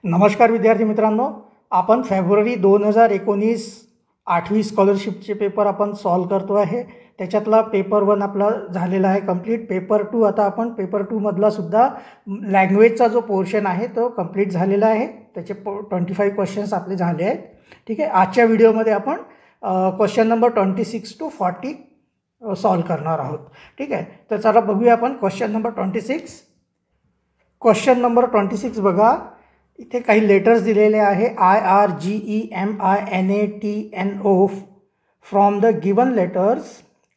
नमस्कार विद्यार्थी मित्रांनो, आपण फेब्रुवारी 2019 8वी स्कॉलरशिपचे पेपर आपण सॉल्व करतो आहे। त्याच्यातला पेपर 1 आपला झालेला आहे कंप्लीट। पेपर 2 आता आपण पेपर 2 मधला सुद्धा लँग्वेजचा जो पोर्शन आहे तो कंप्लीट झालेला आहे। त्याचे 25 क्वेश्चन्स आपले झाले आहेत। ठीक आहे, आजच्या व्हिडिओमध्ये आपण क्वेश्चन नंबर 26 to 40 सॉल्व करणार आहोत। ठीक आहे, तर चला बघूया आपण क्वेश्चन नंबर 26। क्वेश्चन नंबर 26 बघा, इथे काही लेटर्स दिलेले आहे IRGEMINATNO from the given letters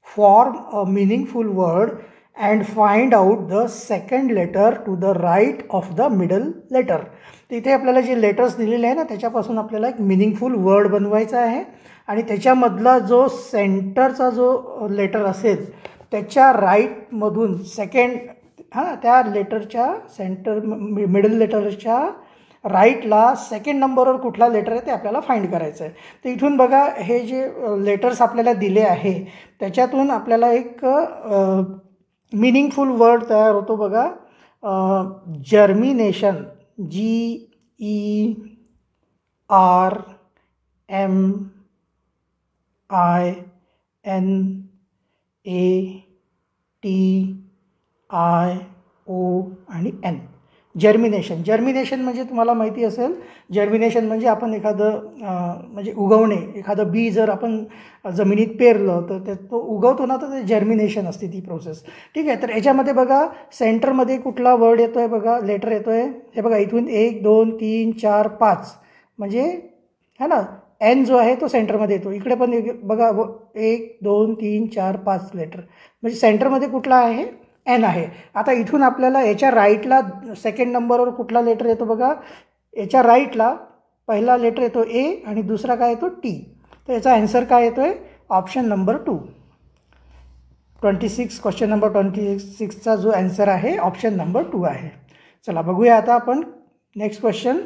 form a meaningful word and find out the second letter to the right of the middle letter. तर इथे आपल्याला जे लेटर्स दिलेले आहे ना त्याच्यापासून आपल्याला एक मीनिंगफुल वर्ड बनवायचा आहे आणि त्याच्यामधला जो सेंटरचा जो लेटर असेल त्याच्या राईटमधून सेकंड त्या लेटरच्या सेंटर मिडल लेटरच्या राईटला सेकंड नंबरवर कुठला लेटर आहे ते आपल्याला फाइंड करायचं आहे। तर इथून बघा, हे जे लेटर्स आपल्याला दिले आहे त्याच्यातून आपल्याला एक मीनिंगफुल वर्ड तयार होतो बघा। जर्मिनेशन, GERMINATION आणि N। जर्मिनेशन म्हणजे तुम्हाला माहिती असेल, जर्मिनेशन म्हणजे आपण एखादं म्हणजे उगवणे, एखादं बी जर आपण जमिनीत पेरलं तर तो उगवतो ना, तर ते जर्मिनेशन असते ती प्रोसेस। ठीक आहे, तर याच्यामध्ये बघा सेंटरमध्ये कुठला वर्ड येतो आहे बघा, लेटर येतो आहे हे बघा, इथून 1 2 3 4 5 म्हणजे है ना, एन जो आहे तो सेंटरमध्ये येतो। इकडे पण बघा 1 2 3 4 5 लेटर म्हणजे सेंटरमध्ये कुठला आहे, एन आहे। आता इथून आपल्याला याच्या राईटला सेकंड नंबरवर कुठला लेटर येतो बघा, याच्या राईटला पहिला लेटर येतो ए आणि दुसरा काय येतो टी। तर याचा आन्सर काय येतो आहे, ऑप्शन नंबर 2। 26 क्वेश्चन नंबर 26चा जो आन्सर आहे ऑप्शन नंबर 2 आहे। चला बघूया आता आपण next question.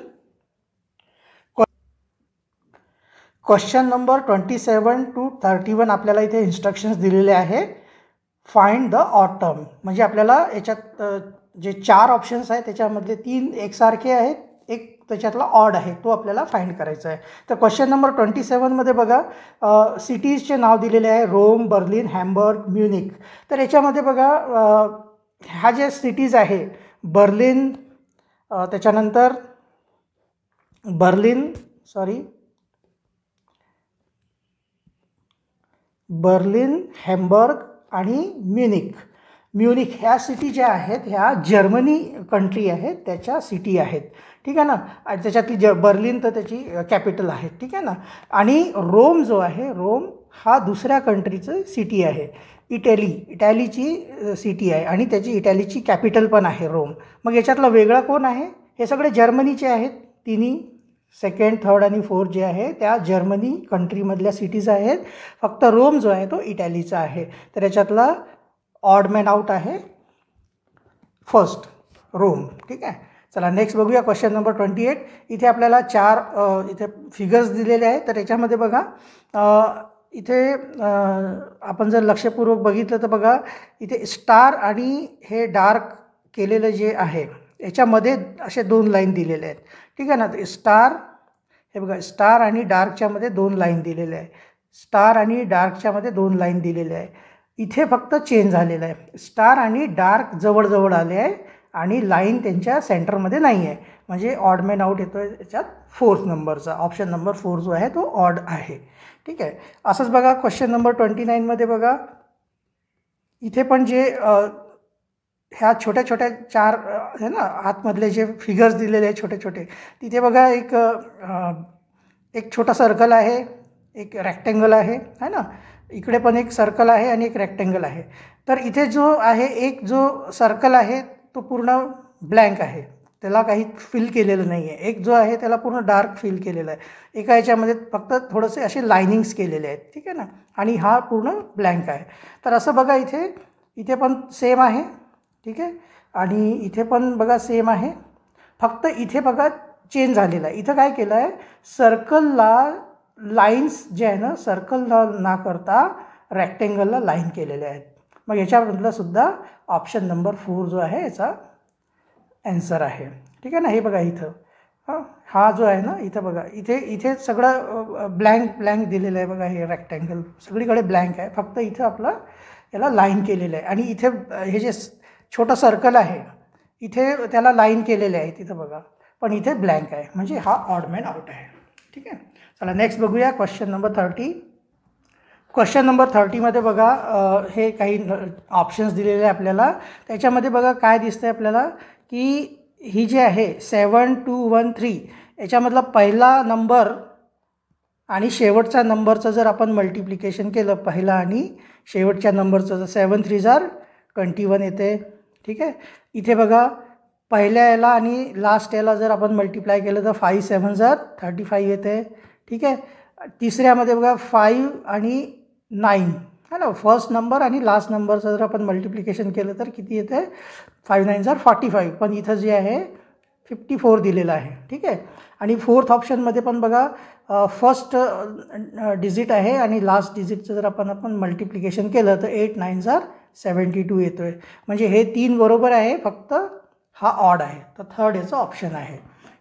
Question number 27 to 31 आपल्याला इथे इन्स्ट्रक्शन्स दिलेले आहे। फाइंड द ऑटम म्हणजे आपल्याला याच्यात जे 4 ऑप्शन्स आहेत त्याच्यामधले 3 एकसारखे आहेत, एक त्याच्यातला ऑड आहे, तो आपल्याला फाइंड करायचा आहे। तर क्वेश्चन नंबर 27 मध्ये बघा, सिटीजचे नाव दिलेले आहे रोम, बर्लिन, हॅम्बर्ग, म्युनिक। तर याच्यामध्ये बघा ह्या ज्या सिटीज आहे बर्लिन, त्याच्यानंतर बर्लिन, हॅम्बर्ग आणि म्युनिक ह्या सिटी ज्या आहेत ह्या जर्मनी कंट्री आहेत, त्याच्या सिटी आहेत। ठीक आहे ना, आणि त्याच्यातली बर्लिन तर त्याची कॅपिटल आहे। ठीक आहे ना, आणि रोम जो आहे, रोम हा दुसऱ्या कंट्रीचं सिटी आहे। इटॅलीची सिटी आहे आणि त्याची इटॅलीची कॅपिटल पण आहे रोम। मग याच्यातला वेगळा कोण आहे, हे सगळे जर्मनीचे आहेत। तिन्ही सेकंड, थर्ड आणि फोर्थ जे आहे त्या जर्मनी कंट्रीमधल्या सिटीज आहेत। फक्त रोम जो आहे तो इटॅलीचा आहे। तर याच्यातला ऑड मॅन आउट आहे फर्स्ट, रोम। ठीक आहे, चला नेक्स्ट बघूया क्वेश्चन नंबर 28। इथे आपल्याला 4 इथे फिगर्स दिलेले आहेत। तर याच्यामध्ये बघा, इथे आपण जर लक्षपूर्वक बघितलं तर बघा, इथे स्टार आणि हे डार्क केलेलं जे आहे याच्यामध्ये असे 2 लाईन दिलेले आहेत। ठीक आहे ना, स्टार हे बघा, स्टार आणि डार्कच्या मध्ये 2 लाईन दिलेले आहे, स्टार आणि डार्कच्या मध्ये 2 लाईन दिलेले आहे। इथे फक्त चेंज झालेला आहे, स्टार आणि डार्क जवळ आले आहे आणि लाईन त्यांच्या सेंटरमध्ये नाही आहे, म्हणजे ऑड मॅन आउट येतो आहे त्याच्यात 4th नंबरचा, ऑप्शन नंबर 4 जो आहे तो ऑड आहे। ठीक आहे, असंच बघा क्वेश्चन नंबर 29 मध्ये बघा, इथे पण जे ह्या छोट्या 4 आहे ना आतमधले जे फिगर्स दिलेले आहेत छोटे, तिथे बघा एक छोटा सर्कल आहे, एक रेक्टेंगल आहे ना, इकडे पण एक सर्कल आहे आणि एक रेक्टेंगल आहे। तर इथे जो आहे एक जो सर्कल आहे तो पूर्ण ब्लँक आहे, त्याला काही फिल केलेलं नाही आहे। एक जो आहे त्याला पूर्ण डार्क फिल केलेलं आहे, एका ह्याच्यामध्ये फक्त थोडेसे असे लाइनिंग्स केलेले आहेत। ठीक आहे ना, आणि हा पूर्ण ब्लँक आहे। तर असं बघा, इथे पण सेम आहे। ठीक आहे, आणि इथे पण बघा सेम आहे, फक्त इथे बघा चेंज झालेला आहे। इथं काय केलं आहे, सर्कलला लाईन्स जे आहे ना, सर्कलला ना करता रेक्टेंगलला लाईन केलेले आहेत। मग याच्यामधला सुद्धा ऑप्शन नंबर 4 जो आहे याचा आन्सर आहे। ठीक आहे ना, हे बघा इथं हा जो आहे ना इथं बघा, इथे सगळं ब्लँक दिलेलं आहे बघा. हे रेक्टँगल सगळीकडे ब्लँक आहे, फक्त इथं आपलं याला लाईन केलेलं आहे. आणि इथे हे जे छोटं सर्कल आहे इथे त्याला लाईन केलेले आहे तिथं बघा, पण इथे ब्लँक आहे, म्हणजे हा ऑड मॅन आउट आहे. ठीक आहे, चला नेक्स्ट बघूया क्वेश्चन नंबर 30. क्वेश्चन नंबर 30मध्ये बघा हे काही ऑप्शन्स दिलेले आहे आपल्याला. त्याच्यामध्ये बघा काय दिसतं आहे आपल्याला की ही जी आहे 7213 याच्यामधला पहिला नंबर आणि शेवटच्या नंबरचं जर आपण मल्टिप्लिकेशन केलं, पहिला आणि शेवटच्या नंबरचं, 7 3 21 येते. ठीक आहे, इथे बघा पहिल्या याला आणि लास्ट याला जर आपण मल्टिप्लाय केलं तर 5 7 35 येते. ठीक आहे, तिसऱ्यामध्ये बघा 5 आणि 9 है ना, फर्स्ट नंबर आणि लास्ट नंबरचं जर आपण मल्टिप्लिकेशन केलं तर किती येते, 5 9 45. पण इथं जे आहे 54 दिलेलं आहे. ठीक आहे, आणि फोर्थ ऑप्शनमध्ये पण बघा फर्स्ट डिजिट आहे आणि लास्ट डिजिटचं जर आपण मल्टिप्लिकेशन केलं तर 8 9 72 येतो आहे. म्हणजे हे 3 बरोबर आहे, फक्त हा ऑड आहे, तर थर्ड याचं ऑप्शन आहे.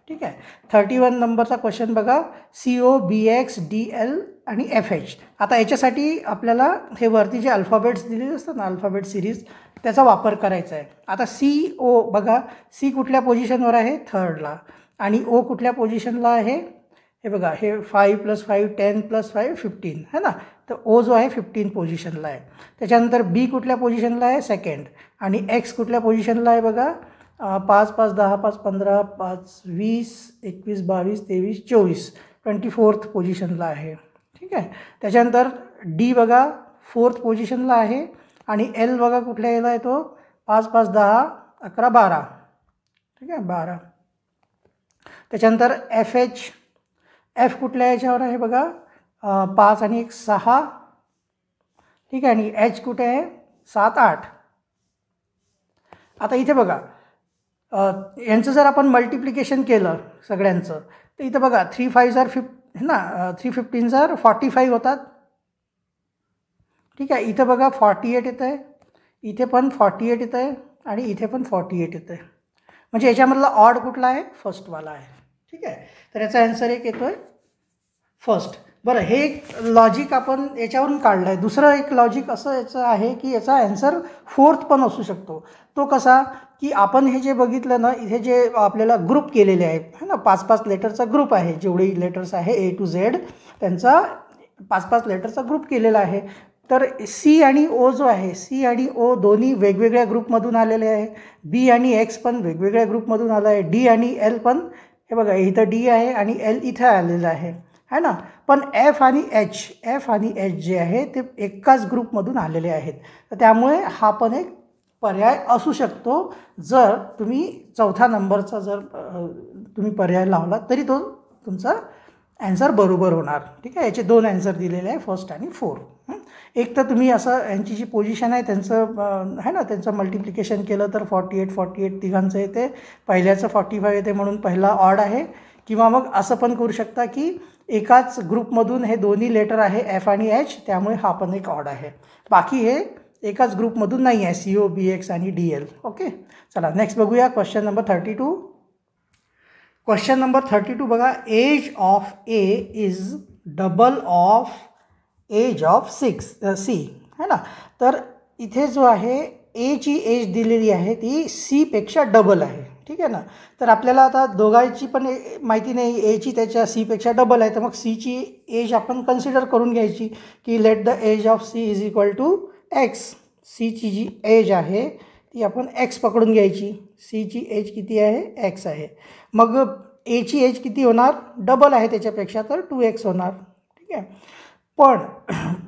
ठीक आहे, 31 नंबरचा क्वेश्चन बघा, CO BX DL आणि FH. आता याच्यासाठी आपल्याला हे वरती जे अल्फाबेट्स दिलेले असतात ना, अल्फाबेट सिरीज, त्याचा वापर करायचा आहे. आता CO बघा, C कुठल्या पोझिशनवर आहे, थर्डला, आणि O कुठल्या पोझिशनला आहे, हे बघा, हे 5 + 5 10 + 5 15 है ना, तर O जो आहे 15 पोझिशनला आहे. त्याच्यानंतर B कुठल्या पोझिशनला आहे, सेकंड, आणि X कुठल्या पोझिशनला आहे बघा, 5 5 10 5 15 5 20 21 22 23 24 24th पोझिशनला आहे. ठीक आहे, त्याच्यानंतर D बघा 4th पोझिशनला आहे, आणि L बघा कुठल्या याला येतो, 5 5 10 11 12. ठीक आहे, 12. त्याच्यानंतर F कुठल्या याच्यावर आहे बघा, 5 आणि 1 6. ठीक आहे, आणि H कुठे आहे, 7 8. आता इथे बघा यांचं जर आपण मल्टिप्लिकेशन केलं सगळ्यांचं तर इथं बघा 3 5 है ना, 3 15 45 होतात. ठीक आहे, इथं बघा 48 येतं आहे, इथे पण 48 येतं आहे, आणि इथे पण 48 येतं आहे. म्हणजे याच्यामधला ऑड कुठला आहे, फर्स्टवाला आहे. ठीक आहे, तर याचा आन्सर एक येतो आहे फर्स्ट. बरं, हे एक लॉजिक आपण याच्यावरून काढलं आहे. दुसरं एक लॉजिक असं याचं आहे की याचा आन्सर फोर्थ पण असू शकतो. तो कसा की आपण हे जे बघितलं ना, इथे जे आपल्याला ग्रुप केलेले आहे है ना, 5 5 लेटरचा ग्रुप आहे, जेवढे लेटर्स आहे A to Z त्यांचा 5 5 लेटरचा ग्रुप केलेला आहे. तर C आणि O जो आहे, C आणि O दोन्ही वेगवेगळ्या ग्रुपमधून आलेले आहे. B आणि X पण वेगवेगळ्या ग्रुपमधून आला आहे. D आणि L पण, हे बघा इथं D आहे आणि L इथं आलेलं आहे है ना. पण F आणि H जे आहे ते एकाच ग्रुपमधून आलेले आहेत. तर त्यामुळे हा पण एक पर्याय असू शकतो. जर तुम्ही चौथा नंबरचा जर तुम्ही पर्याय लावला तरी तो तुमचा ॲन्सर बरोबर होणार. ठीक आहे, याचे 2 ॲन्सर दिलेले आहे, फर्स्ट आणि 4. एक तर तुम्ही असं यांची जी पोझिशन आहे त्यांचं है ना, त्यांचं मल्टिप्लिकेशन केलं तर 48 48 तिघांचं येते, पहिल्याचं 45 येते म्हणून पहिला ऑड आहे. किंवा मग असं पण करू शकता की एकाच ग्रुपमधून हे दोन्ही लेटर आहे F आणि H, त्यामुळे हा पण एक ऑड आहे. बाकी हे एकाच ग्रुपमधून नाही आहे, CO BX आणि DL. ओके, चला नेक्स्ट बघूया क्वेश्चन नंबर 32. क्वेश्चन नंबर 32 बघा, age of A is double of age of C है ना. तर इथे जो आहे A ची एज दिलेली आहे ती C पेक्षा डबल आहे. ठीक आहे ना, तर आपल्याला आता दोघांची पण माहिती नाही, A ची त्याच्या C पेक्षा डबल आहे, तर मग C ची एज आपण कन्सिडर करून घ्यायची की let the age of C is equal to X. C ची जी एज आहे ती आपण X पकडून घ्यायची. C ची एज किती आहे, X आहे. मग A ची एज किती होणार, डबल आहे त्याच्यापेक्षा, तर 2X होणार. ठीक आहे, पण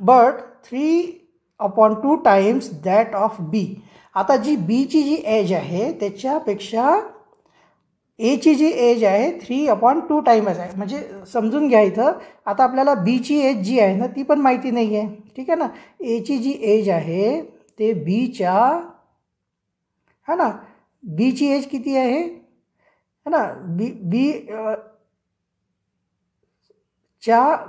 but 3/2 times that of B. आता जी B ची जी एज आहे त्याच्यापेक्षा A ची जी एज आहे 3/2 टाइम्स आहे. म्हणजे समजून घ्या, इथं आता आपल्याला B ची एज जी आहे ना ती पण माहिती नाही आहे. ठीक आहे ना, A ची जी एज आहे ते Bच्या है ना, B ची एज किती आहे है ना,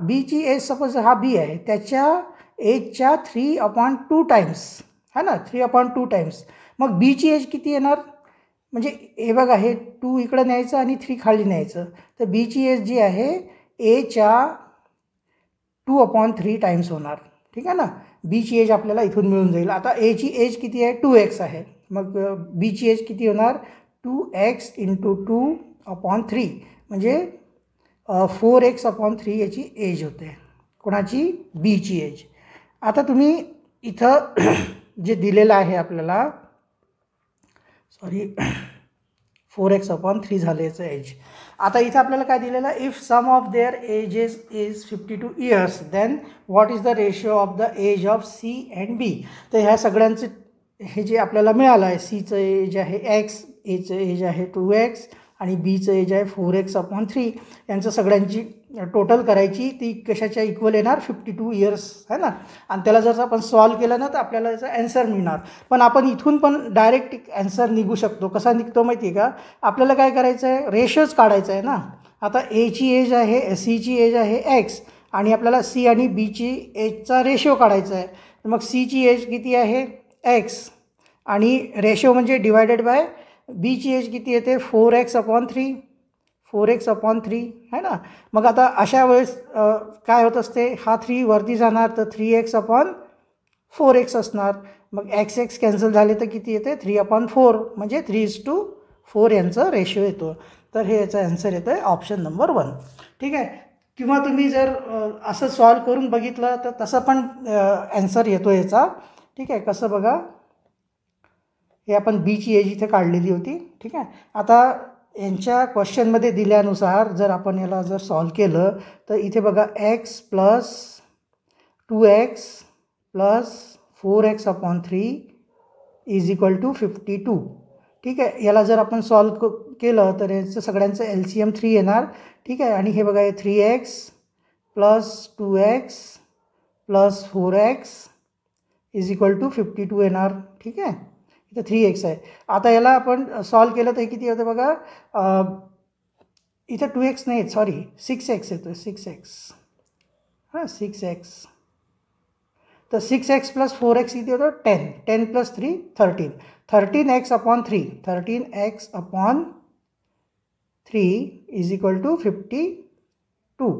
B ची एज सपोज हा B आहे त्याच्या एजच्या 3/2 टाइम्स है ना, 3/2 टाइम्स. मग B ची एज किती येणार, म्हणजे हे बघा, हे 2 इकडं न्यायचं आणि 3 खाली न्यायचं. तर बीची एज जी आहे एच्या 2/3 टाईम्स होणार. ठीक आहे ना. बीची एज आपल्याला इथून मिळून जाईल. आता एची एज किती आहे? 2x आहे. मग बीची एज किती होणार? 2x × 2/3 म्हणजे 4x/3 याची एज होते. कोणाची? बीची एज. आता तुम्ही इथं जे दिलेलं आहे आपल्याला, सॉरी 4x/3 झालं याचं एज. आता इथं आपल्याला काय दिलेलं आहे? If sum of their ages is 52 years then what is the ratio of the age of C and B. तर ह्या सगळ्यांचे हे जे आपल्याला मिळालं आहे, सीचं एज आहे x, एचं एज आहे 2x आणि बीचं एज आहे 4x/3, यांचं सगळ्यांची टोटल करायची. ती कशाच्या इक्वल येणार? 52 इयर्स आहे ना. आणि त्याला जर आपण सॉल्व केलं ना तर आपल्याला याचा ॲन्सर मिळणार. पण आपण इथून पण डायरेक्ट ॲन्सर निघू शकतो. कसा निघतो माहिती आहे का? आपल्याला काय करायचं आहे? रेशोच काढायचं आहे ना. आता एची एज आहे, सीची एज आहे x आणि आपल्याला सी आणि बीची एजचा रेशो काढायचा आहे. मग सीची एज किती आहे? x आणि रेशो म्हणजे डिवायडेड बाय बीची एज किती येते? 4x/3 आहे ना. मग आता अशा वेळेस काय होत असते? हा 3 वरती जाणार तर 3x/4x असणार. मग x कॅन्सल झाले तर किती येते? 3/4 म्हणजे 3:4 यांचं रेशो येतो. तर हे याचा ॲन्सर येतं आहे ऑप्शन नंबर 1. ठीक आहे. किंवा तुम्ही जर असं सॉल्व करून बघितलं तर तसं पण ॲन्सर येतो याचा. ठीक आहे. कसं बघा, हे आपण बीची एज इथे काढलेली होती. ठीक आहे. आता यांच्या क्वेश्चनमध्ये दिल्यानुसार जर आपण याला जर सॉल्व केलं तर इथे बघा x + 2x + 4x/3 = 52. ठीक आहे. याला जर आपण सॉल्व केलं तर याचं सगळ्यांचं LCM 3 येणार. ठीक आहे. आणि हे बघा, हे 3x + 2x + 4x = 52 येणार. ठीक आहे. इथं 3x आहे. आता याला आपण सॉल्व केलं तर किती होतं बघा, इथं 2x नाही, सॉरी 6x येतो. 6x 6x. तर 6x + 4x किती होतं? 10. 10 + 3 13. 13x/3 = 52.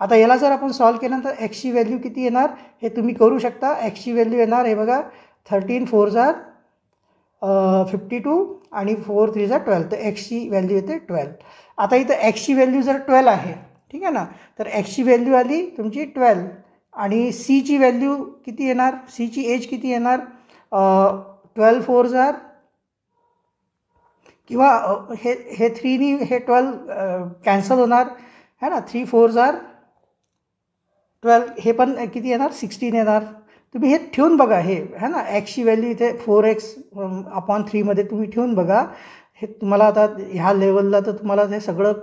आता याला जर आपण सॉल्व केल्यानंतर एक्सची व्हॅल्यू किती येणार हे तुम्ही करू शकता. एक्सची व्हॅल्यू येणार हे बघा, 13 4 52 आणि 4 3 12. तर एक्सची व्हॅल्यू येते 12. आता इथं एक्सची व्हॅल्यू जर 12 आहे, ठीक आहे ना, तर एक्सची व्हॅल्यू आली तुमची 12 आणि सीची व्हॅल्यू किती येणार? सीची एज किती येणार? 12 4 किंवा हे 3नी हे 12 कॅन्सल होणार है ना. 3 4 12, हे पण किती येणार? 16 येणार. तुम्ही हे ठेवून बघा हे है ना. एक्सची व्हॅल्यू इथे 4x/3 मध्ये तुम्ही ठेवून बघा. हे तुम्हाला आता ह्या लेवलला तर तुम्हाला हे सगळं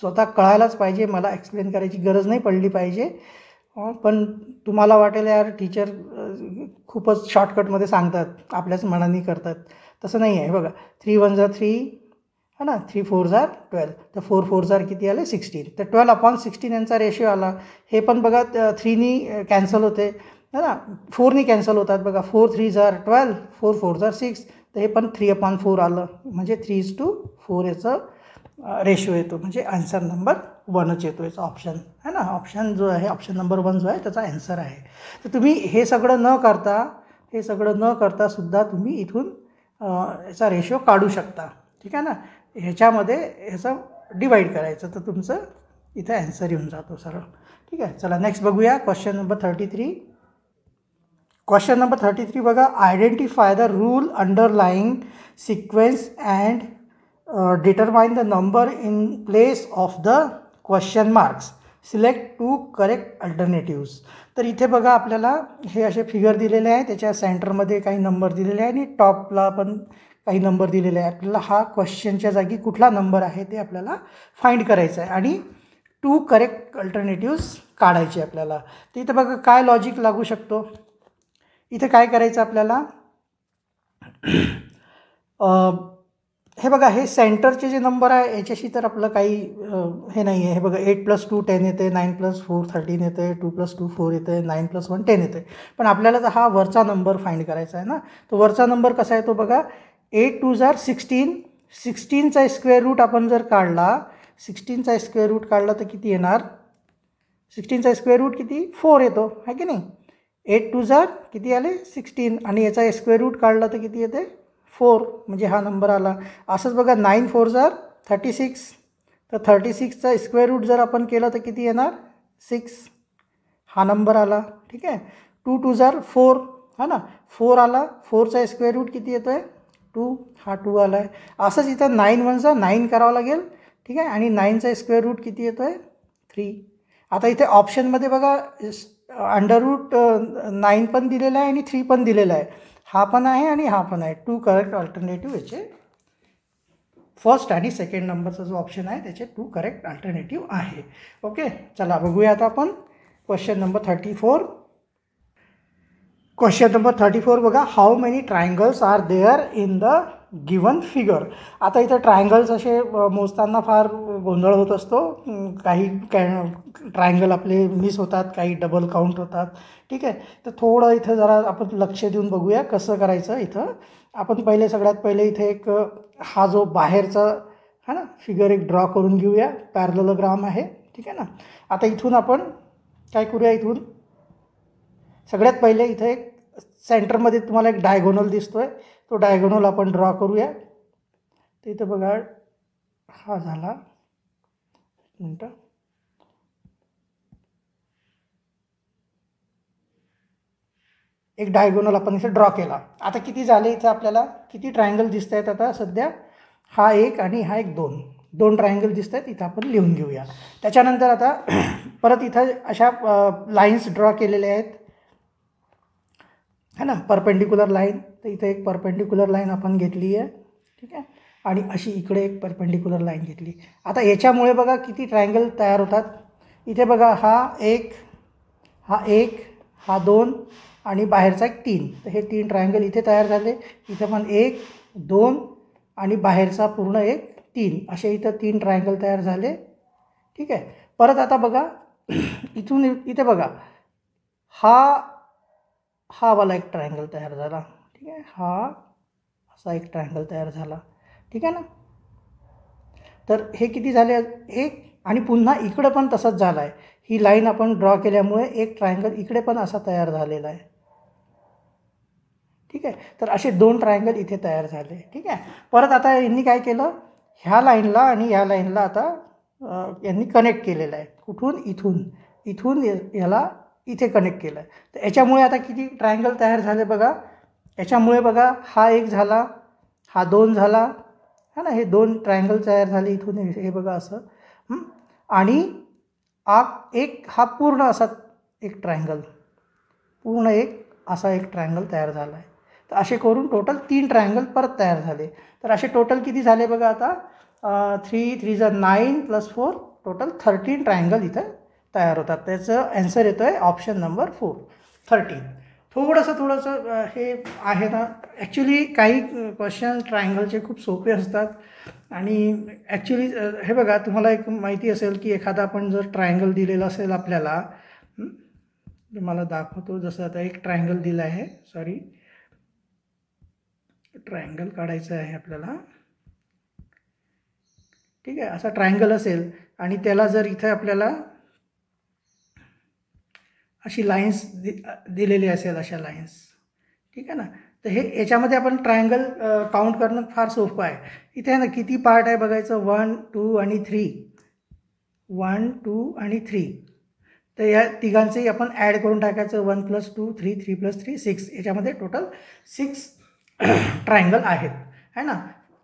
स्वतः कळायलाच पाहिजे. मला एक्सप्लेन करायची गरज नाही पडली पाहिजे. पण तुम्हाला वाटेल यार टीचर खूपच शॉर्टकटमध्ये सांगतात, आपल्याच मनाने करतात. तसं नाही आहे. बघा, 3 1 3 है ना, 3 4 12. तर 4 4 किती आले? 16. तर 12/16 यांचा रेशिओ आला. हे पण बघा 3नी कॅन्सल होते है ना, 4नी कॅन्सल होतात. बघा, 4 3 12, 4 4 6. तर हे पण 3/4 आलं. म्हणजे 3:4 याचं रेशो येतो. म्हणजे आन्सर नंबर 1च येतो याचा ऑप्शन है ना. ऑप्शन जो आहे, ऑप्शन नंबर 1 जो आहे त्याचा आन्सर आहे. तर तुम्ही हे सगळं न करता सुद्धा तुम्ही इथून याचा रेशो काढू शकता. ठीक आहे ना. ह्याच्यामध्ये ह्याचं डिवाईड करायचं तर तुमचं इथे आन्सर येऊन जातो सरळ. ठीक आहे. चला नेक्स्ट बघूया क्वेश्चन नंबर 33. क्वेश्चन नंबर 33 बघा, identify the rule underlying sequence and determine the number in place of the question marks. Select 2 correct alternatives. तर इथे बघा आपल्याला हे असे फिगर दिलेले आहे, त्याच्या सेंटरमध्ये काही नंबर दिलेले आहे आणि टॉपला पण काही नंबर दिलेले आहे. आपल्याला हा क्वेश्चनच्या जागी कुठला नंबर आहे ते आपल्याला फाइंड करायचं आहे आणि 2 करेक्ट अल्टरनेटिव्स काढायचे आपल्याला. तर इथे बघा काय लॉजिक लागू शकतो. इथे काय करायचं आपल्याला, हे बघा, हे सेंटरचे जे नंबर आहे याच्याशी तर आपलं काही हे नाही आहे. हे बघा, 8 + 2 10 येते, 9 + 4 13 येते, 2 + 2 4 येते, 9 + 1 10 येते. पण आपल्याला तर हा वरचा नंबर फाइंड करायचा आहे ना. तो वरचा नंबर कसा आहे तो बघा, 8 2 16, 16चा स्क्वेअर रूट आपण जर काढला, 16चा स्क्वेअर रूट काढला तर किती येणार? 16चा स्क्वेअर रूट किती? 4 येतो, आहे की नाही? 8 2 जार किती आले? 16. आणि याचा स्क्वेअर रूट काढला तर किती येते? 4. म्हणजे हा नंबर आला. असंच बघा 9 4 जार 36. तर 36चा स्क्वेअर रूट जर आपण केला तर किती येणार? 6. हा नंबर आला. ठीक आहे. 2 2 जार 4, हा ना, 4 आला. 4चा स्क्वेअर रूट किती येतो आहे? 2. हा 2 आला आहे. असंच इथं 9 1 चा 9 करावं लागेल. ठीक आहे. आणि 9चा स्क्वेअर रूट किती येतो आहे? 3. आता इथे ऑप्शनमध्ये बघा अंडर रूट 9 पण दिलेला आहे आणि 3 पण दिलेला आहे. हा पण आहे आणि हा पण आहे. 2 करेक्ट अल्टरनेटिव्ह याचे फर्स्ट आणि सेकंड नंबरचा जो ऑप्शन आहे त्याचे 2 करेक्ट अल्टरनेटिव्ह आहे. ओके, चला बघूया आता आपण क्वेश्चन नंबर 34. क्वेश्चन नंबर 34 बघा, how many triangles are there in the given figure. आता इथं ट्रायंगल्स असे मोजताना फार गोंधळ होत असतो. काही ट्रायंगल आपले मिस होतात, काही डबल काउंट होतात. ठीक आहे. तर थोडं इथं जरा आपण लक्ष देऊन बघूया कसं करायचं. इथं आपण सगळ्यात पहिले इथे एक हा जो बाहेरचा है ना फिगर एक ड्रॉ करून घेऊया. पॅरलेलोग्राम आहे. ठीक आहे ना. आता इथून आपण काय करूया, इथून सगळ्यात पहिले इथं एक सेंटरमध्ये तुम्हाला एक डायगोनल दिसतोय, तो डायगोनल आपण ड्रॉ करूया. तर इथं बघा हा झाला, मिनटं, एक डायगोनल आपण इथे ड्रॉ केला. आता किती झाले इथं आपल्याला किती ट्रायंगल दिसत आहेत? आता सध्या हा एक आणि हा एक दोन ट्रायंगल दिसत आहेत. इथं आपण लिहून घेऊया. त्याच्यानंतर आता परत इथं अशा लाईन्स ड्रॉ केलेल्या आहेत है ना, परपेंडिक्युलर लाईन. तर इथे एक परपेंडिक्युलर लाईन आपण घेतली आहे. ठीक आहे. आणि अशी इकडे एक परपेंडिक्युलर लाईन घेतली. आता याच्यामुळे बघा किती ट्रायंगल तयार होतात. इथे बघा हा एक, हा 2 आणि बाहेरचा एक 3. तर हे 3 ट्रायंगल इथे तयार झाले. इथे पण 1 2 आणि बाहेरचा पूर्ण एक 3, असे इथं 3 ट्रायंगल तयार झाले. ठीक आहे. परत आता बघा इथून इथे बघा हा वाला एक ट्रायंगल तयार झाला. ठीक आहे. हा असा एक ट्रायंगल तयार झाला. ठीक आहे ना. तर हे किती झाले? एक. आणि पुन्हा इकडे पण तसंच झालं आहे. ही लाईन आपण ड्रॉ केल्यामुळे एक ट्रायंगल इकडे पण असा तयार झालेला आहे. ठीक आहे. तर असे 2 ट्रायंगल इथे तयार झाले. ठीक आहे. परत आता यांनी काय केलं, ह्या लाईनला आणि ह्या लाईनला आता यांनी कनेक्ट केलेलं आहे. कुठून? इथून याला इथे कनेक्ट केलं आहे. तर याच्यामुळे आता किती ट्रायंगल तयार झाले बघा. याच्यामुळे बघा हा एक झाला, हा 2 झाला, है ना. हे 2 ट्रायंगल तयार झाले इथून, हे बघा असं. आणि हा पूर्ण असा एक ट्रायंगल, पूर्ण एक असा एक ट्रायंगल तयार झाला आहे. तर असे करून टोटल 3 ट्रायंगल परत तयार झाले. तर असे टोटल किती झाले बघा आता, 3 3 = 9 + 4 टोटल 13 ट्रायंगल इथं तयार होतात. त्याचं ॲन्सर येतो आहे ऑप्शन नंबर 4, 13. थोडंसं हे आहे ना, ॲक्च्युली काही क्वेश्चन ट्रायंगलचे खूप सोपे असतात. आणि ॲक्च्युली हे बघा, तुम्हाला एक माहिती असेल की एखादा आपण जर ट्रायंगल दिलेला असेल आपल्याला, तुम्हाला दाखवतो. जसं आता एक ट्रायंगल दिलं आहे, सॉरी ट्रायंगल काढायचं आहे आपल्याला. ठीक आहे. असा ट्रायंगल असेल आणि त्याला जर इथे आपल्याला अशी लाईन्स दिलेली असेल, अशा लाईन्स. ठीक आहे ना. तर हे याच्यामध्ये आपण ट्रायंगल काउंट करणं फार सोपं आहे. इथे आहे ना किती पार्ट आहे बघायचं, 1 2 आणि 3, 1 2 आणि 3. तर या तिघांचंही आपण ॲड करून टाकायचं. 1 + 2 3 3 + 3 6. याच्यामध्ये टोटल 6 ट्रायंगल आहेत, है ना.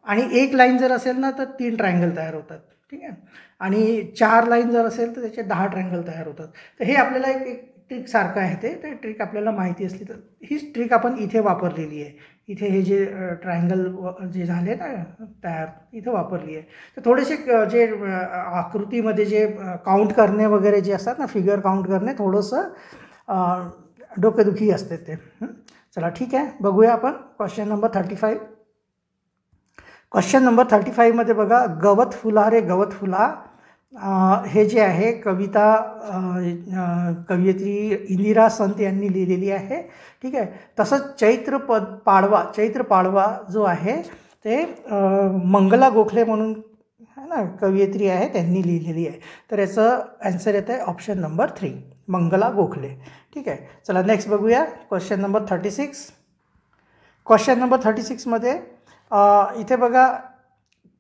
आणि एक लाईन जर असेल ना तर 3 ट्रायंगल तयार होतात. ठीक आहे. आणि 4 लाईन जर असेल तर त्याचे 10 ट्रायंगल तयार होतात. तर हे आपल्याला एक ट्रिक सारखं आहे. ते ट्रिक आपल्याला माहिती असली तर हीच ट्रिक आपण इथे वापरलेली आहे. इथे हे जे ट्रायंगल जे झाले ना तयार, इथं वापरली आहे. तर थोडेसे जे आकृतीमध्ये जे काउंट करणे वगैरे जे असतात ना, फिगर काउंट करणे, थोडंसं डोकेदुखी असते ते. चला ठीक आहे, बघूया आपण क्वेश्चन नंबर 35. क्वेश्चन नंबर 35मध्ये बघा, गवत फुला रे गवत फुला, हे जे आहे कविता कवयित्री इंदिरा संत यांनी लिहिलेली आहे. ठीक आहे. तसंच चैत्र पाडवा जो आहे, ते मंगला गोखले म्हणून है ना कवयित्री आहे, त्यांनी लिहिलेली आहे. तर याचं ॲन्सर येतं आहे ऑप्शन नंबर 3, मंगला गोखले. ठीक आहे, चला नेक्स्ट बघूया क्वेश्चन नंबर 36. क्वेश्चन नंबर 36मध्ये इथे बघा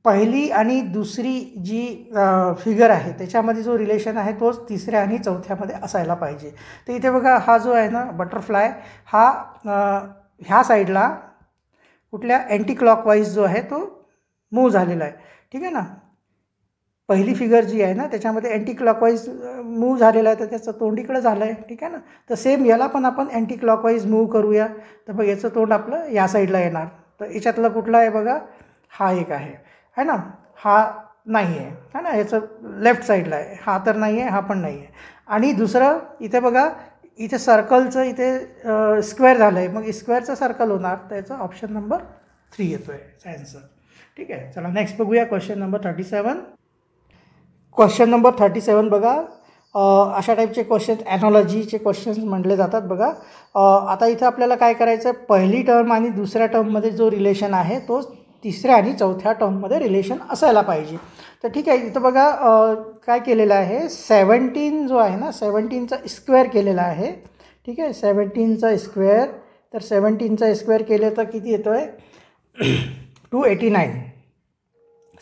पहिली आणि दुसरी जी फिगर आहे त्याच्यामध्ये जो रिलेशन आहे तोच तिसऱ्या आणि चौथ्यामध्ये असायला पाहिजे. तर इथे बघा हा जो आहे ना बटरफ्लाय हा ह्या साईडला कुठल्या अँटी क्लॉकवाईज जो आहे तो मूव्ह झालेला आहे. ठीक आहे ना, पहिली फिगर जी आहे ना त्याच्यामध्ये अँटी क्लॉकवाईज मूव्ह झालेला आहे, तर त्याचं तोंड इकडं झालं आहे. ठीक आहे ना, तर सेम याला पण आपण अँटी क्लॉकवाईज मूव्ह करूया. तर बघ याचं तोंड आपलं या साईडला येणार. तर याच्यातलं कुठला आहे बघा, हा एक आहे ना, हा नाही आहे ना, याचं लेफ्ट साईडला आहे, हा तर नाही आहे, हा पण नाही आहे. आणि दुसरं इथे बघा इथे सर्कलचं इथे स्क्वेअर झालं आहे, मग स्क्वेअरचं सर्कल होणार. तर याचं ऑप्शन नंबर 3 येतो आहे ॲन्सर. ठीक आहे, चला नेक्स्ट बघूया क्वेश्चन नंबर 37. क्वेश्चन नंबर 37 बघा अशा टाईपचे क्वेश्चन ॲनॉलॉजीचे क्वेश्चन्स म्हटले जातात बघा. आता इथं आपल्याला काय करायचं आहे, पहिली टर्म आणि दुसऱ्या टर्ममध्ये जो रिलेशन आहे तो तिसऱ्या आणि चौथ्या टर्ममध्ये रिलेशन असायला पाहिजे. तर ठीक आहे, इथं बघा काय केलेलं आहे, 17 जो आहे ना 17चा स्क्वेअर केलेला आहे. ठीक आहे, 17चा स्क्वेअर, तर 17चा स्क्वेअर केले तर किती येतो आहे 289.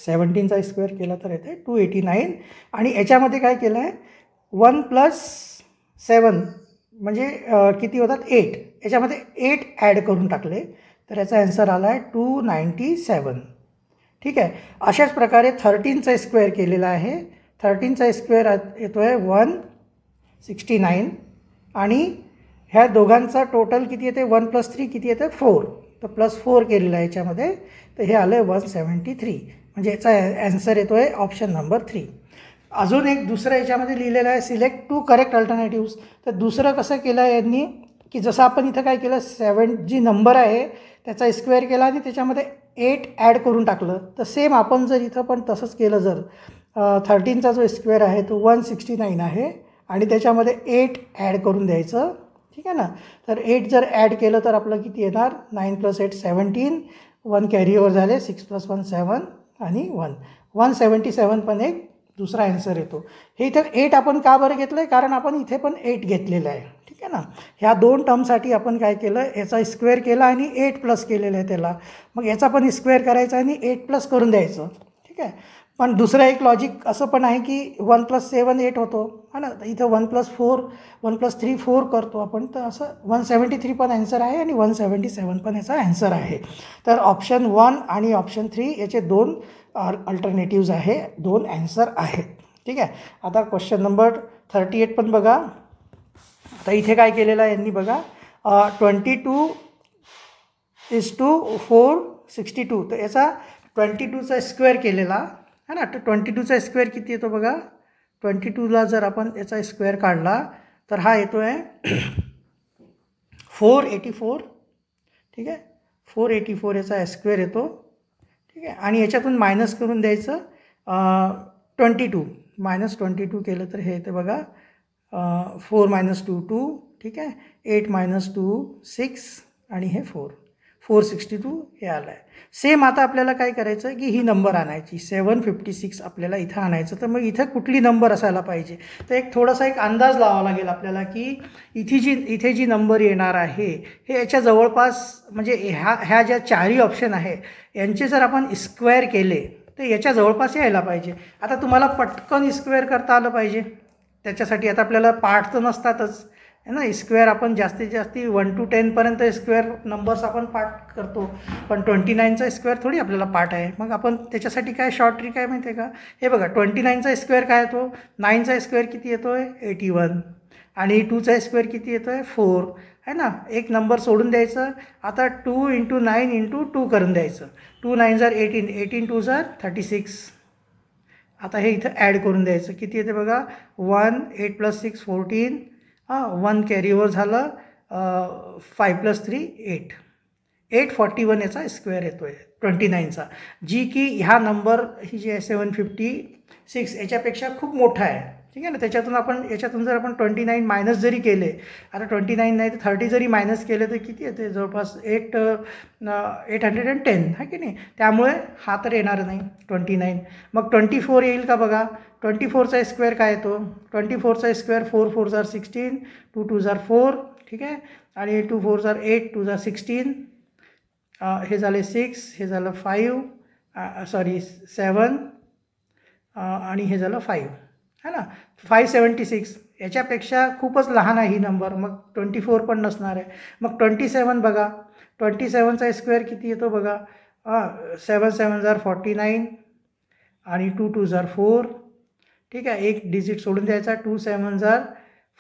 17चा स्क्वेअर केला तर येते 289. आणि याच्यामध्ये काय केलं आहे 1 + 7 म्हणजे किती होतात 8. याच्यामध्ये 8 ॲड करून टाकले तर याचा ॲन्सर आला आहे 297. ठीक आहे, अशाच प्रकारे 13चा स्क्वेअर केलेला आहे. 13चा स्क्वेअर येतो आहे 169. आणि ह्या दोघांचा टोटल किती येते 1 + 3 किती येते 4. तर +4 केलेलं आहे याच्यामध्ये, तर हे आलं आहे 173. म्हणजे याचा ॲन्सर येतो आहे ऑप्शन नंबर 3. अजून एक दुसरं याच्यामध्ये लिहिलेलं आहे सिलेक्ट 2 करेक्ट अल्टरनेटिव्स. तर दुसरं कसं केलं आहे यांनी की जसं आपण इथं काय केलं 7 जी नंबर आहे त्याचा स्क्वेअर केला आणि त्याच्यामध्ये 8 ॲड करून टाकलं. तर सेम आपण जर इथं पण तसंच केलं, जर 13चा जो स्क्वेअर आहे तो 169 आहे आणि त्याच्यामध्ये 8 ॲड करून द्यायचं. ठीक आहे ना, तर 8 जर ॲड केलं तर आपलं किती येणार 9 + 8 17. 1 कॅरी ओव्हर झाले, 6 + 1 7 आणि 177 पण एक दुसरा ॲन्सर येतो. हे इथं 8 आपण का बरं घेतलं आहे, कारण आपण इथे पण 8 घेतलेलं आहे. ठीक आहे ना, ह्या 2 टर्मसाठी आपण काय केलं याचा स्क्वेअर केला आणि 8 प्लस केलेलं आहे त्याला. मग याचा पण स्क्वेअर करायचा आणि 8 प्लस करून द्यायचं. ठीक आहे, पण दुसरं एक लॉजिक असं पण आहे की 1 + 7 8 होतो है ना, इथं 1 + 4 1 + 3 4 करतो आपण. तर असं 173 पण ॲन्सर आहे आणि 177 पण याचा ॲन्सर आहे. तर ऑप्शन 1 आणि ऑप्शन 3 याचे 2 अल्टरनेटिव्ज आहे, 2 ॲन्सर आहेत. ठीक आहे, आता क्वेश्चन नंबर 38 पण बघा. आता इथे काय केलेलं आहे यांनी बघा 22:4 62. तर याचा 22चा स्क्वेअर केलेला है ना. तर 22चा स्क्वेअर किती येतो बघा, 22ला जर आपण याचा स्क्वेअर काढला तर हा येतो आहे 484. ठीक आहे, 484 याचा स्क्वेअर येतो. ठीक आहे, आणि याच्यातून मायनस करून द्यायचं 22 -22 केलं तर हे येते बघा 4 - 2 2. ठीक आहे, 8 - 2 6 आणि हे 462 हे आलं आहे. सेम आता आपल्याला काय करायचं की ही नंबर आणायची 756 आपल्याला इथं आणायचं. तर मग इथं कुठली नंबर असायला पाहिजे, तर एक थोडासा एक अंदाज लावावा लागेल आपल्याला की इथे जी नंबर येणार आहे हे याच्या जवळपास म्हणजे ह्या ज्या 4ही ऑप्शन आहे यांचे जर आपण स्क्वेअर केले तर याच्या जवळपास यायला पाहिजे. आता तुम्हाला पटकन स्क्वेअर करता आलं पाहिजे, त्याच्यासाठी आता आपल्याला पार्ट तर नसतातच है ना. स्क्वेअर आपण जास्तीत जास्त 1 to 10 पर्यंत स्क्वेअर नंबर्स आपण पार्ट करतो, पण 29चा स्क्वेअर थोडी आपल्याला पार्ट आहे. मग आपण त्याच्यासाठी काय शॉर्ट ट्रिक आहे माहिती आहे का, हे बघा 29चा स्क्वेअर काय येतो, 9चा स्क्वेअर किती येतो आहे 81 आणि 2चा स्क्वेअर किती येतो आहे 4 है ना. एक नंबर सोडून द्यायचं. आता 2 × 9 × 2 करून द्यायचं. 2 9 = 18, 18 2 = 36. आता हे इथं ॲड करून द्यायचं. किती येते बघा 1 8 + 6 14. 1 कॅरी ओव्हर झालं 5 + 3 8. 841 याचा स्क्वेअर येतो आहे 29चा, जी की ह्या नंबर ही जी आहे 756 याच्यापेक्षा खूप मोठा आहे. ठीक आहे ना. याच्यातून जर आपण 29 मायनस जरी केले, आता 29 नाही तर 30 जरी मायनस केले तर किती येते, जवळपास 810 आहे की नाही. त्यामुळे हा तर येणार नाही 29. मग 24 येईल का बघा. 24चा स्क्वेअर काय येतो, 24चा स्क्वेअर 4 4 जार 16, 2 2 जार 4. ठीक आहे. आणि 2 4 जार 8, 2 जार 16, हे झाले 6, हे झालं 5, 7, आणि हे झालं 5 है ना. 576 याच्यापेक्षा खूपच लहान आहे ही नंबर, मग 24 पण नसणार आहे. मग 27 बघा, 27चा स्क्वेअर किती येतो बघा, 7 7 जार 49 आणि 2 2 जार 4. ठीक आहे. एक डिजिट सोडून द्यायचा, 2 7 जार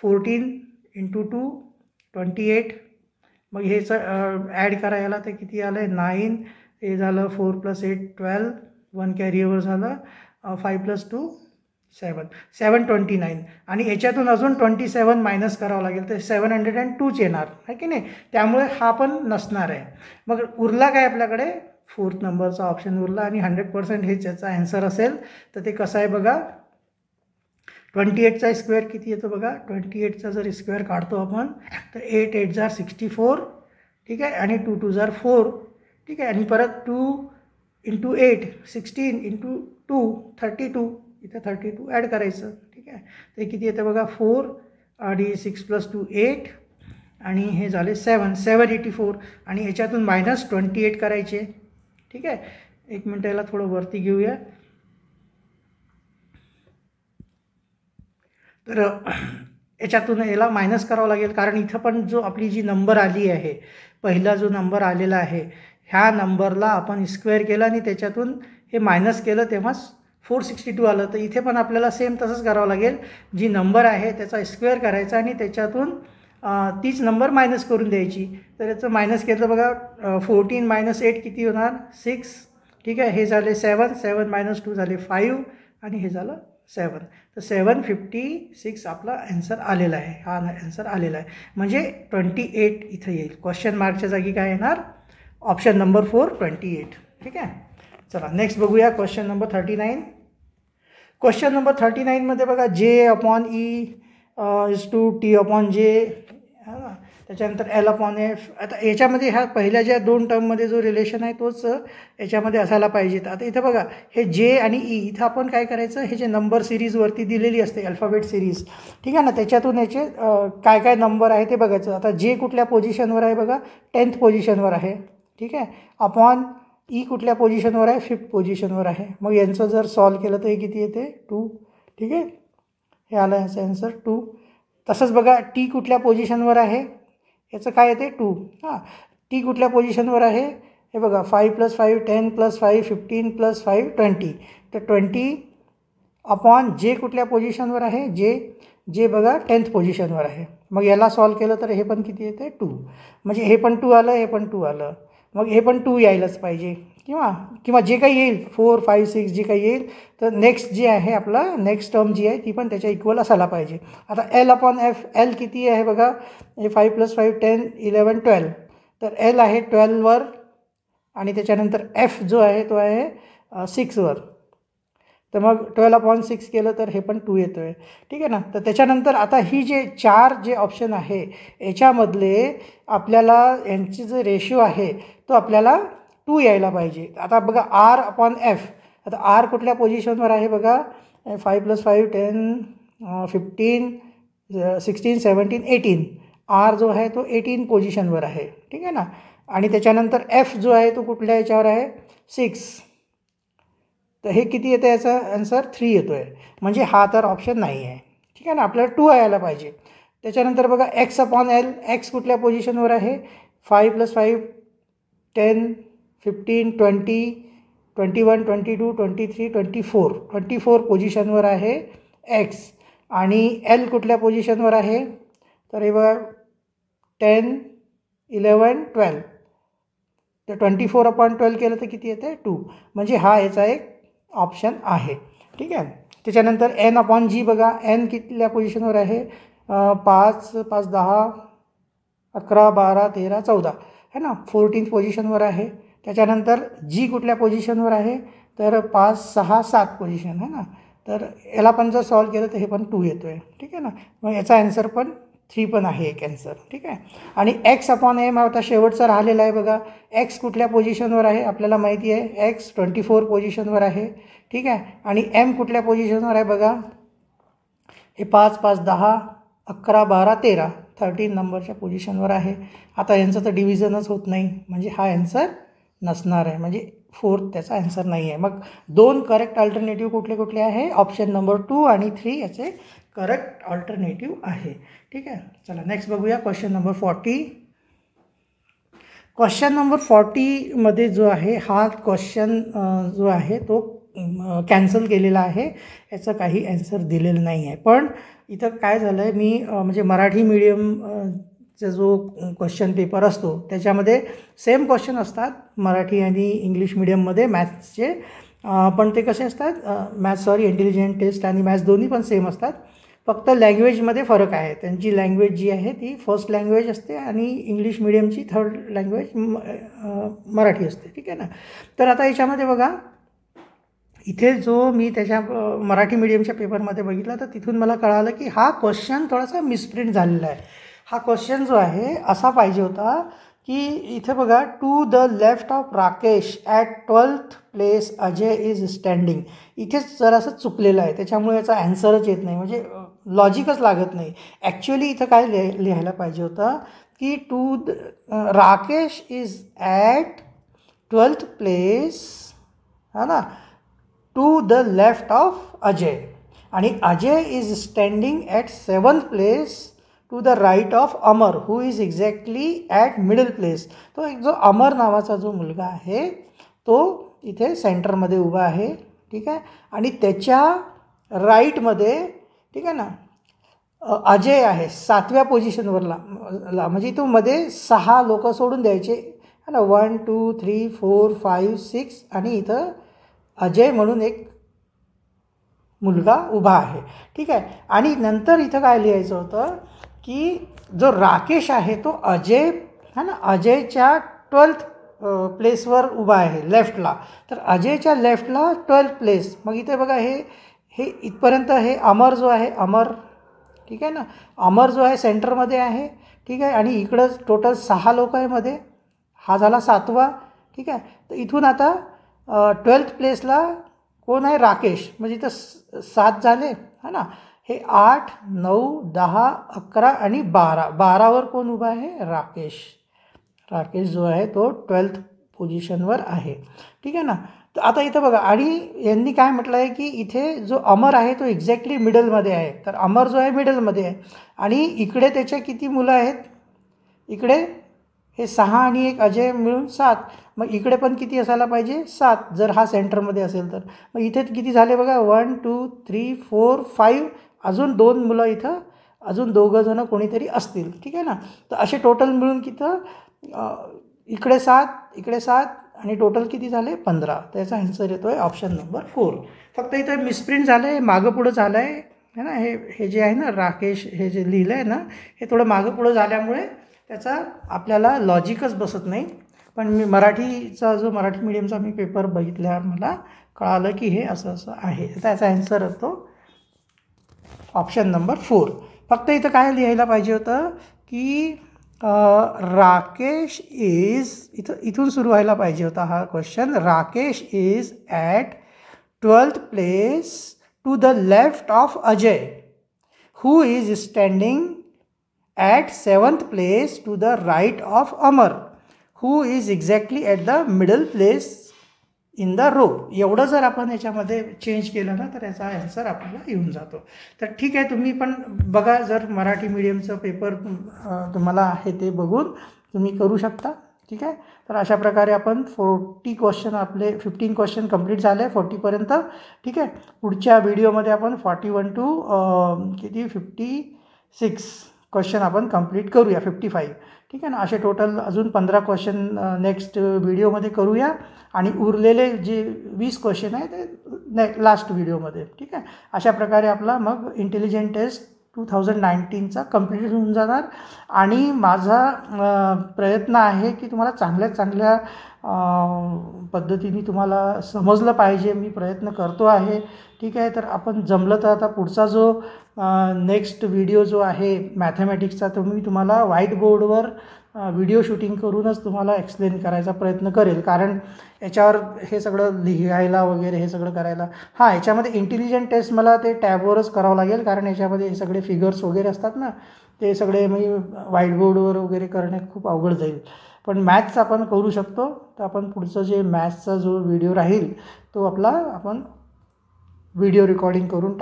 14 इंटू 2 28. मग हेच ॲड करायला तर किती आलं आहे 9. हे झालं 4 + 8 12, 1 कॅरी ओव्हर झालं, 5 + 2 729. आणि याच्यातून अजून 27 मायनस करावं लागेल तर 702 येणार आहे की नाही. त्यामुळे हा पण नसणार आहे. मग उरला काय आपल्याकडे, 4th नंबरचा ऑप्शन उरला. आणि 100% हेच याचा ॲन्सर असेल. तर ते कसं आहे बघा, 28चा स्क्वेअर किती येतो बघा, 28चा जर स्क्वेअर काढतो आपण तर 8 8 जार 64. ठीक आहे. आणि 2 2 जार 4. ठीक आहे. आणि परत 2 इंटू 8 16 इंटू 2 32. इथं 32 ॲड करायचं. ठीक आहे. ते किती येतं बघा, 4 आणि 6 + 2 8, आणि हे झाले 784. आणि याच्यातून -28 करायचे. ठीक आहे. एक मिनटं याला थोडं वरती घेऊया. तर याच्यातून याला मायनस करावं लागेल, कारण इथं पण जो आपली जी नंबर आली आहे, पहिला जो नंबर आलेला आहे, ह्या नंबरला आपण स्क्वेअर केला आणि त्याच्यातून हे मायनस केलं तेव्हाच 462 आलं. तर इथे पण आपल्याला सेम तसंच करावं लागेल. जी नंबर आहे त्याचा स्क्वेअर करायचा आणि त्याच्यातून तीच नंबर मायनस करून द्यायची. तर याचं मायनस केलं बघा, 14 - 8 किती होणार, 6. ठीक आहे. हे झाले 7 7 - 2 झाले 5, आणि हे झालं 7. तर 756 आपला ॲन्सर आलेला आहे. हा ॲन्सर आलेला आहे. म्हणजे 28 इथं येईल. क्वेश्चन मार्कच्या जागी काय येणार, ऑप्शन नंबर 4 28. ठीक आहे. चला नेक्स्ट बघूया क्वेश्चन नंबर 39. क्वेश्चन नंबर 39मध्ये बघा, J/E इज टू T/J, है ना. त्याच्यानंतर L/F. आता याच्यामध्ये ह्या पहिल्या ज्या 2 टर्ममध्ये जो रिलेशन आहे तोच याच्यामध्ये असायला पाहिजेत. आता इथं बघा, हे J आणि E, इथं आपण काय करायचं, हे जे नंबर सिरीजवरती दिलेली असते अल्फाबेट सिरीज, ठीक आहे ना, त्याच्यातून याचे काय काय नंबर आहे ते बघायचं. आता J कुठल्या पोझिशनवर आहे बघा, 10th पोझिशनवर आहे. ठीक आहे. अपॉन E कुठल्या पोझिशनवर आहे, 5th पोझिशनवर आहे. मग यांचं जर सॉल्व केलं तर हे किती येते, 2. ठीक आहे. हे आलं याचं ॲन्सर 2. तसंच बघा, T कुठल्या पोझिशनवर आहे, याचं काय येते 2. हां. T कुठल्या पोझिशनवर आहे, हे बघा, 5 + 5 10 + 5 15 + 5 20. तर 20 अपॉन J कुठल्या पोझिशनवर आहे, J बघा 10th पोझिशनवर आहे. मग याला सॉल्व केलं तर हे पण किती येते 2. म्हणजे हे पण 2 आलं, हे पण 2 आलं. मग हे पण 2 यायलाच पाहिजे, किंवा जे काही येईल 4 5 6 जे काही येईल, तर नेक्स्ट जे आहे आपला नेक्स्ट टर्म जी आहे ती पण त्याच्या इक्वल असायला पाहिजे. आता L/F, L किती आहे बघा, हे 5 + 5 10 11 12. तर L आहे 12वर, आणि त्याच्यानंतर F जो आहे तो आहे 6वर. तर मग 12/6 केलं तर हे पण 2 येतो आहे. ठीक आहे ना. तर त्याच्यानंतर आता ही जे 4 जे ऑप्शन आहे याच्यामधले आपल्याला यांची जो रेशिओ आहे तो आपल्याला 2 यायला पाहिजे. आता बघा, R/F. आता R कुठल्या पोझिशनवर आहे बघा, 5 + 5 10 15 16 17 18. R जो आहे तो 18 पोझिशनवर आहे. ठीक आहे ना. आणि त्याच्यानंतर F जो आहे तो कुठल्या याच्यावर आहे, 6. तर हे किती येतं, याचा आन्सर 3 येतो आहे. म्हणजे हा तर ऑप्शन नाही आहे. ठीक आहे ना. आपल्याला 2 यायला पाहिजे. त्याच्यानंतर बघा, X/L. X कुठल्या पोझिशनवर आहे, 5 + 5 10 15 20 21 22 23 24. 24 पोझिशनवर आहे X. आणि L कुठल्या पोझिशनवर आहे, तर हे बघा 10 11 12. तर 24/12 केलं तर किती येते, 2. म्हणजे हा याचा एक ऑप्शन आहे. ठीक आहे. त्याच्यानंतर N/G बघा, N कितल्या पोझिशनवर आहे, 5 5 10 11 12 13 14 ना 14th पोझिशनवर आहे. त्याच्यानंतर जी कुठल्या पोझिशनवर आहे तर 5, 6, 7 पोझिशन आहे ना. तर याला पण जर सॉल्व केलं तर हे पण 2 येतो आहे. ठीक आहे ना. मग याचा ॲन्सर पण 3 पण आहे एक ॲन्सर. ठीक आहे. आणि x/m आता शेवटचा राहिलेला आहे बघा. एक्स कुठल्या पोझिशनवर आहे आपल्याला माहिती आहे. एक्स 24 पोझिशनवर आहे. ठीक आहे. आणि m कुठल्या पोझिशनवर आहे बघा. हे 5, 5, 10, 11, 12, 13 13 नंबरच्या पोझिशनवर आहे. आता यांचं तर डिव्हिजनच होत नाही, म्हणजे हा ॲन्सर नसणार आहे, म्हणजे 4th त्याचा ॲन्सर नाही आहे. मग 2 करेक्ट अल्टरनेटिव्ह कुठले कुठले आहे. ऑप्शन नंबर 2 आणि 3 याचे करेक्ट अल्टरनेटिव्ह आहे. ठीक आहे. चला नेक्स्ट बघूया क्वेश्चन नंबर 40. क्वेश्चन नंबर 40मध्ये जो आहे हा क्वेश्चन जो आहे तो कॅन्सल केलेला आहे. याचं काही ॲन्सर दिलेलं नाही आहे. पण इथं काय झालं आहे, मी म्हणजे मराठी मीडियमचा जो क्वेश्चन पेपर असतो त्याच्यामध्ये सेम क्वेश्चन असतात मराठी आणि इंग्लिश मीडियममध्ये मॅथ्सचे. पण ते कसे असतात इंटेलिजंट टेस्ट आणि मॅथ्स दोन्ही पण सेम असतात. फक्त लँग्वेजमध्ये फरक आहे. त्यांची लँग्वेज जी आहे ती फर्स्ट लँग्वेज असते आणि इंग्लिश मीडियमची थर्ड लँग्वेज मराठी असते. ठीक आहे ना. तर आता याच्यामध्ये बघा, इथे जो मी त्याच्या मराठी मीडियमच्या पेपरमध्ये बघितला तर तिथून मला कळालं की हा क्वेश्चन थोडासा मिसप्रिंट झालेला आहे. हा क्वेश्चन जो आहे असा पाहिजे होता की इथे बघा, to the left of Rakesh at 12th place Ajay is standing. इथेच जरासं चुकलेलं आहे, त्याच्यामुळे याचा ॲन्सरच येत नाही, म्हणजे लॉजिकच लागत नाही. ॲक्च्युली इथं काय लिहायला पाहिजे होतं की Rakesh is at 12th place हा ना, to the left of Ajay, आणि Ajay is standing at 7th place to the right of Amar who is exactly at middle place. तो एक जो अमर नावाचा जो मुलगा आहे तो इथे सेंटरमध्ये उभा आहे. ठीक आहे. आणि त्याच्या राईटमध्ये, ठीक आहे ना, अजय आहे 7व्या पोझिशनवरला. म्हणजे तो मध्ये 6 लोक सोडून द्यायचे है ना. 1, 2, 3, 4, 5, 6 आणि इथं अजय म्हणून एक मुलगा उभा आहे. ठीक आहे. आणि नंतर इथं काय लिहायचं होतं की जो राकेश आहे तो अजय है ना, अजयच्या 12th प्लेसवर उभा आहे लेफ्टला. तर अजयच्या लेफ्टला 12th प्लेस. मग इथे बघा, हे इथपर्यंत हे अमर जो आहे, अमर, ठीक आहे ना, अमर जो आहे सेंटरमध्ये आहे. ठीक आहे. आणि इकडं टोटल 6 लोक आहे मध्ये, हा झाला 7वा. ठीक आहे. तर इथून आता 12th प्लेसला कोण आहे, राकेश, म्हणजे इथं 7 झाले है ना. हे 8, 9, 10, 11 आणि 12वर कोण उभा आहे, राकेश. राकेश जो आहे तो 12th पोझिशनवर आहे. ठीक आहे ना. तर आता इथं बघा, आणि यांनी काय म्हटलं आहे की इथे जो अमर आहे तो एक्झॅक्टली मिडलमध्ये आहे. तर अमर जो आहे मिडलमध्ये आहे, आणि इकडे त्याच्या किती मुलं आहेत, इकडे हे 6 आणि 1 अजय मिळून 7. मग इकडे पण किती असायला पाहिजे, 7, जर हा सेंटरमध्ये असेल तर. मग इथे किती झाले बघा, 1, 2, 3, 4, 5, अजून 2 मुलं इथं, अजून 2 जणं कोणीतरी असतील. ठीक आहे ना. तर असे टोटल मिळून किती, इकडे 7, इकडे 7, आणि टोटल किती झाले, 15. त्याचा आन्सर येतो आहे ऑप्शन नंबर 4. फक्त इथं मिसप्रिंट झालं आहे, मागं पुढं झालं आहे ना. हे जे आहे ना राकेश, हे जे लिहिलं आहे ना, हे थोडं मागं पुढं झाल्यामुळे त्याचा आपल्याला लॉजिकच बसत नाही. पण मी मराठीचा जो मराठी मीडियमचा मी पेपर बघितल्यावर मला कळालं की हे असं असं आहे. त्याचा ॲन्सर येतो ऑप्शन नंबर 4. फक्त इथं काय लिहायला पाहिजे होतं की राकेश इज, इथून सुरू व्हायला पाहिजे होता हा question. Rakesh is at 12th place to the left of Ajay who is standing at 7th place to the right of Amar who is exactly at the middle place in the row. एवढं जर आपण याच्यामध्ये चेंज केलं ना तर याचा ॲन्सर आपल्याला येऊन जातो. तर ठीक आहे, तुम्ही पण बघा, जर मराठी मीडियमचं पेपर तुम्हाला आहे ते बघून तुम्ही करू शकता. ठीक आहे. तर अशा प्रकारे आपण 40 क्वेश्चन, आपले 15 क्वेश्चन कंप्लीट झाले 40पर्यंत. ठीक आहे. पुढच्या व्हिडिओमध्ये आपण 41 टू 56 क्वेश्चन आपण कंप्लीट करूया, 55. ठीक आहे ना. असे टोटल अजून 15 क्वेश्चन नेक्स्ट व्हिडिओमध्ये करूया, आणि उरलेले जे 20 क्वेश्चन आहे ते लास्ट व्हिडिओमध्ये. ठीक आहे. अशा प्रकारे आपला मग इंटेलिजंट टेस्ट 2019चा कंप्लीट होऊन जाणार. आणि माझा प्रयत्न आहे की तुम्हाला चांगल्यात चांगल्या पद्धतीने तुम्हाला समजलं पाहिजे. मी प्रयत्न करतो आहे. ठीक आहे. तर आपण जमलं तर आता पुढचा जो नेक्स्ट व्हिडिओ जो आहे मॅथमॅटिक्सचा, तो मी तुम्हाला व्हाईट बोर्डवर व्हिडिओ शूटिंग करूनच तुम्हाला एक्सप्लेन करायचा प्रयत्न करेल. कारण याच्यावर हे सगळं लिहायला वगैरे हे सगळं करायला, हां याच्यामध्ये इंटेलिजंट टेस्ट मला ते टॅबवरच करावं लागेल. कारण याच्यामध्ये हे सगळे फिगर्स वगैरे असतात ना, ते सगळे मी व्हाईट बोर्डवर वगैरे करणे खूप अवघड जाईल. पण मॅथ्स आपण करू शकतो. तर आपण पुढचं जे मॅथ्सचा जो व्हिडिओ राहील तो आपण व्हिडिओ रेकॉर्डिंग करून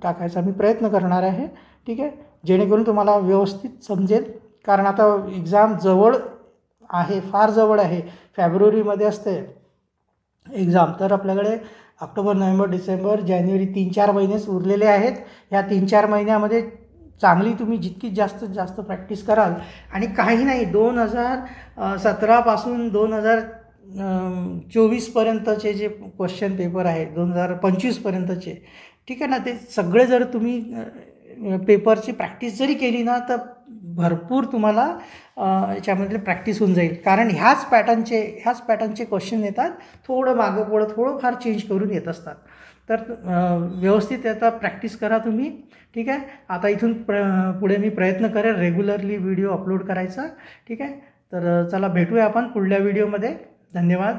टाकायचा मी प्रयत्न करणार आहे. ठीक आहे. जेणेकरून तुम्हाला व्यवस्थित समजेल. कारण आता एक्झाम जवळ आहे, फार जवळ आहे. फेब्रुवारीमध्ये असते एक्झाम. तर आपल्याकडे ऑक्टोबर, नोव्हेंबर, डिसेंबर, जानेवारी 3-4 महिनेच उरलेले आहेत. ह्या 3-4 महिन्यामध्ये चांगली तुम्ही जितकी जास्तीत जास्त प्रॅक्टिस कराल, आणि काही नाही 2017 पासून 2024पर्यंतचे जे क्वेश्चन पेपर आहे 2025पर्यंतचे, ठीक आहे ना, ते सगळे जर तुम्ही पेपरची प्रॅक्टिस जरी केली ना तर भरपूर तुम्हाला याच्यामधले प्रॅक्टिस होऊन जाईल. कारण ह्याच पॅटर्नचे क्वेश्चन येतात. थोडं मागं पुढं थोडंफार चेंज करून येत असतात. तर व्यवस्थित आता प्रॅक्टिस करा तुम्ही. ठीक आहे. आता इथून पुढे मी प्रयत्न करेन रेग्युलरली व्हिडिओ अपलोड करायचा. ठीक आहे. तर चला भेटूया आपण पुढल्या व्हिडिओमध्ये. धन्यवाद.